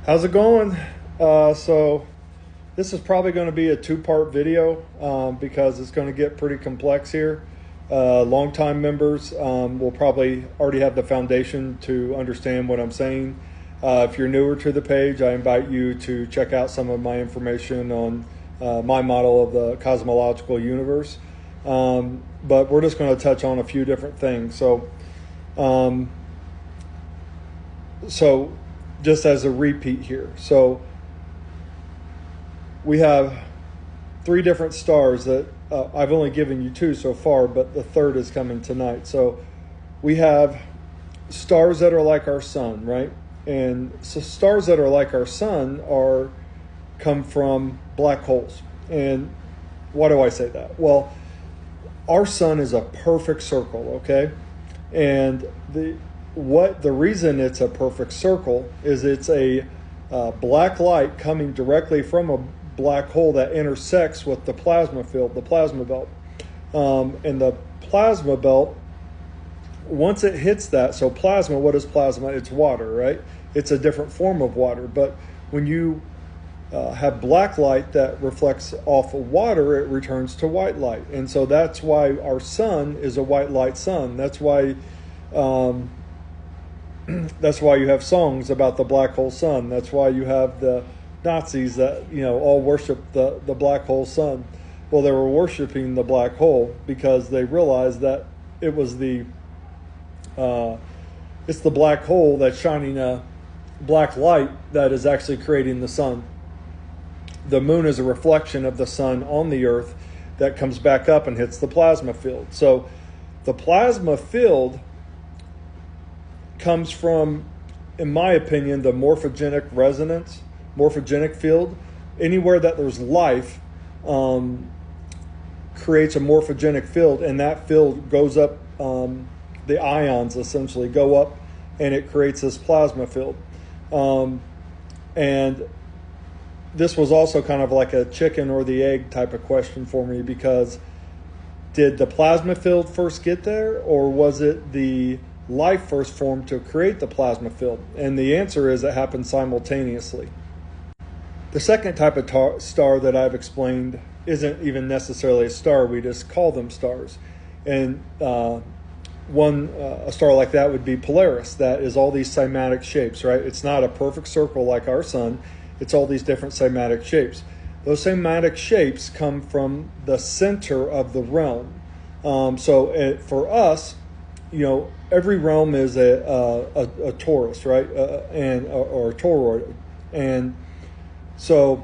How's it going? So this is probably going to be a two-part video because it's going to get pretty complex here. Longtime members will probably already have the foundation to understand what I'm saying. If you're newer to the page, I invite you to check out some of my information on my model of the cosmological universe. But we're just going to touch on a few different things. So just as a repeat here. So we have three different stars that I've only given you two so far, but the third is coming tonight. So we have stars that are like our sun, right? And so stars that are like our sun come from black holes. And why do I say that? Well, our sun is a perfect circle, okay? And the reason it's a perfect circle is it's a black light coming directly from a black hole that intersects with the plasma field, the plasma belt. And the plasma belt, once it hits that, so plasma, what is plasma? It's water, right? It's a different form of water. But when you have black light that reflects off of water, it returns to white light. And so that's why our sun is a white light sun. That's why you have songs about the black hole sun. That's why you have the Nazis that all worship the black hole sun. Well, they were worshiping the black hole because they realized that it was it's the black hole that's shining a black light that is actually creating the sun. The moon is a reflection of the sun on the earth that comes back up and hits the plasma field. So the plasma field comes from, in my opinion, the morphogenic field. Anywhere that there's life creates a morphogenic field, and that field goes up, the ions essentially go up, and it creates this plasma field. And this was also kind of like a chicken or the egg type of question for me, because did the plasma field first get there, or was it the life first formed to create the plasma field? And the answer is it happened simultaneously. The second type of star that I've explained isn't even necessarily a star. We just call them stars. And a star like that would be Polaris. That is all these cymatic shapes, right? It's not a perfect circle like our sun. It's all these different cymatic shapes. Those cymatic shapes come from the center of the realm. For us, every realm is a torus, right? Or a toroid. And so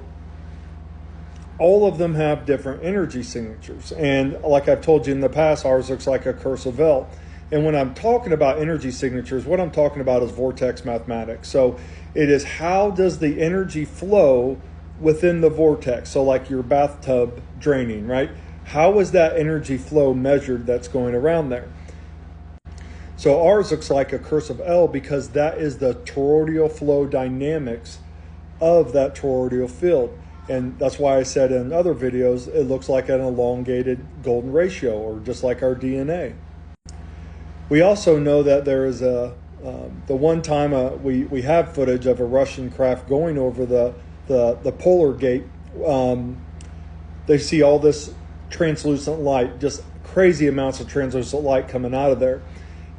all of them have different energy signatures. And like I've told you in the past, ours looks like a cursive L. And when I'm talking about energy signatures, what I'm talking about is vortex mathematics. So it is, how does the energy flow within the vortex? So like your bathtub draining, right? How is that energy flow measured that's going around there? So ours looks like a cursive L because that is the toroidal flow dynamics of that toroidal field. And that's why I said in other videos, it looks like an elongated golden ratio, or just like our DNA. We also know that there is the one time we have footage of a Russian craft going over the polar gate. They see all this translucent light, just crazy amounts of translucent light coming out of there.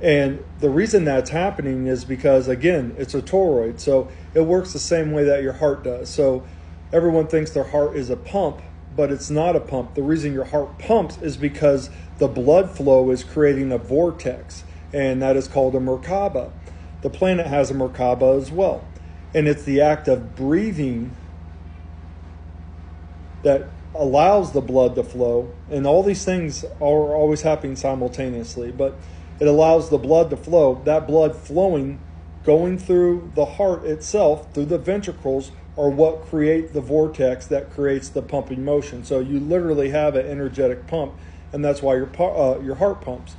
And the reason that's happening is because, again, it's a toroid. So it works the same way that your heart does. So everyone thinks their heart is a pump, but it's not a pump. The reason your heart pumps is because the blood flow is creating a vortex, and that is called a Merkaba. The planet has a Merkaba as well. And it's the act of breathing that allows the blood to flow. And all these things are always happening simultaneously, but it allows the blood to flow. That blood flowing, going through the heart itself, through the ventricles, are what create the vortex that creates the pumping motion. So you literally have an energetic pump, and that's why your heart pumps.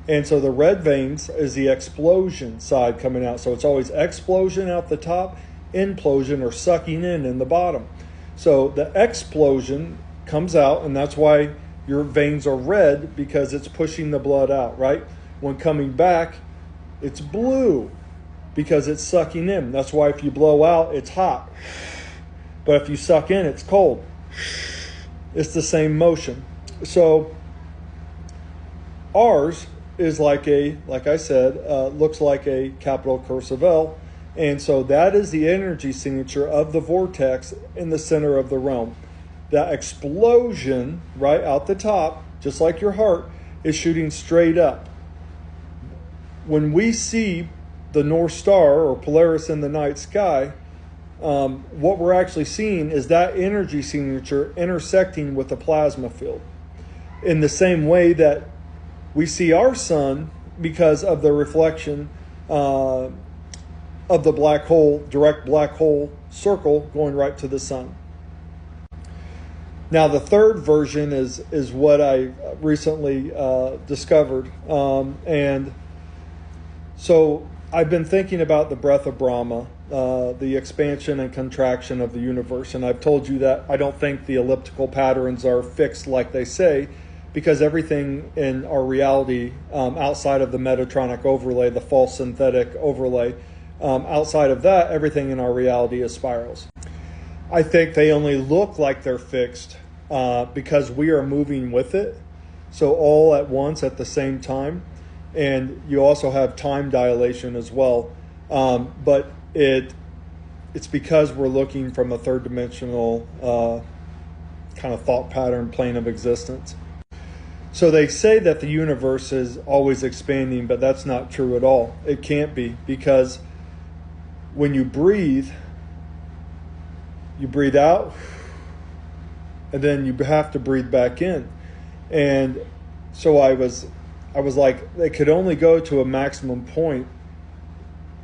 And so the red veins is the explosion side coming out. So it's always explosion out the top, implosion or sucking in the bottom. So the explosion comes out, and that's why your veins are red, because it's pushing the blood out, right? When coming back, it's blue because it's sucking in. That's why if you blow out, it's hot. But if you suck in, it's cold. It's the same motion. So ours is like I said, looks like a capital cursive L. And so that is the energy signature of the vortex in the center of the realm. That explosion right out the top, just like your heart, is shooting straight up. When we see the North Star or Polaris in the night sky, what we're actually seeing is that energy signature intersecting with the plasma field. In the same way that we see our sun because of the reflection of the black hole, direct black hole circle going right to the sun. Now the third version is what I recently discovered. And so I've been thinking about the breath of Brahma, the expansion and contraction of the universe. And I've told you that I don't think the elliptical patterns are fixed like they say, because everything in our reality outside of the Metatronic overlay, the false synthetic overlay, outside of that, everything in our reality is spirals. I think they only look like they're fixed because we are moving with it. So all at once at the same time. And you also have time dilation as well. But it's because we're looking from a third dimensional kind of thought pattern plane of existence. So they say that the universe is always expanding, but that's not true at all. It can't be, because when you breathe out, and then you have to breathe back in. And so I was like, they could only go to a maximum point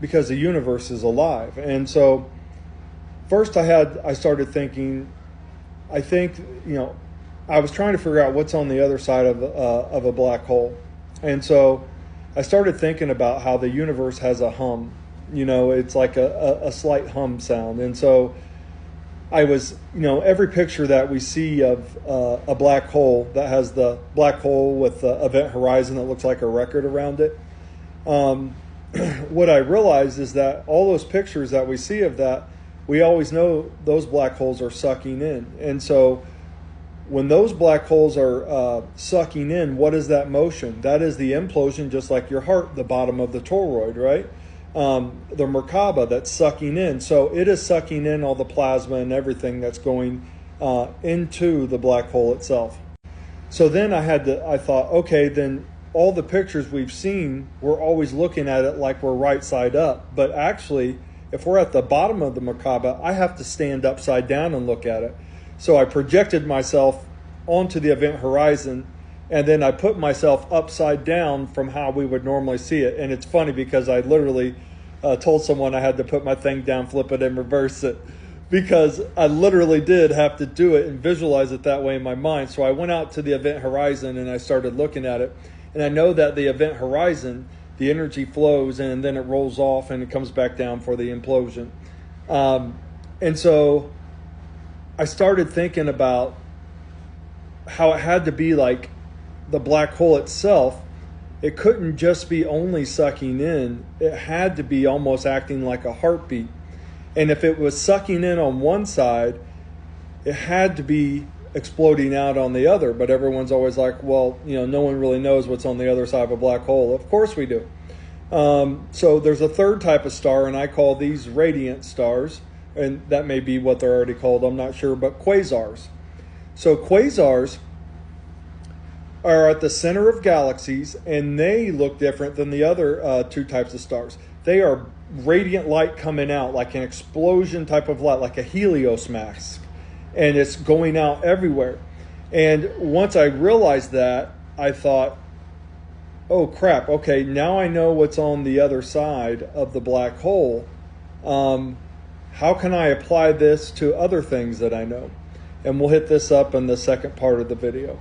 because the universe is alive. And so first I started thinking, I think, I was trying to figure out what's on the other side of a black hole. And so I started thinking about how the universe has a hum. It's like a slight hum sound. And so I was, every picture that we see of a black hole that has the black hole with the event horizon that looks like a record around it, what I realized is that all those pictures that we see of that, we always know those black holes are sucking in. And so when those black holes are sucking in, what is that motion? That is the implosion, just like your heart, the bottom of the toroid, right? The Merkaba that's sucking in. So it is sucking in all the plasma and everything that's going into the black hole itself. So then I thought, okay, then all the pictures we've seen, we're always looking at it like we're right side up. But actually, if we're at the bottom of the Merkaba, I have to stand upside down and look at it. So I projected myself onto the event horizon, and then I put myself upside down from how we would normally see it. And it's funny because I literally told someone I had to put my thing down, flip it, and reverse it, because I literally did have to do it and visualize it that way in my mind. So I went out to the event horizon and I started looking at it. And I know that the event horizon, the energy flows and then it rolls off and it comes back down for the implosion. And so I started thinking about how it had to be like the black hole itself. It couldn't just be only sucking in. It had to be almost acting like a heartbeat. And if it was sucking in on one side, it had to be exploding out on the other. But everyone's always like, well, no one really knows what's on the other side of a black hole. Of course we do. So there's a third type of star, and I call these radiant stars. And that may be what they're already called, I'm not sure, but quasars. So quasars are at the center of galaxies, and they look different than the other two types of stars. They are radiant light coming out, like an explosion type of light, like a Helios mask, and it's going out everywhere. And once I realized that, I thought, oh crap, okay, now I know what's on the other side of the black hole. How can I apply this to other things that I know? And we'll hit this up in the second part of the video.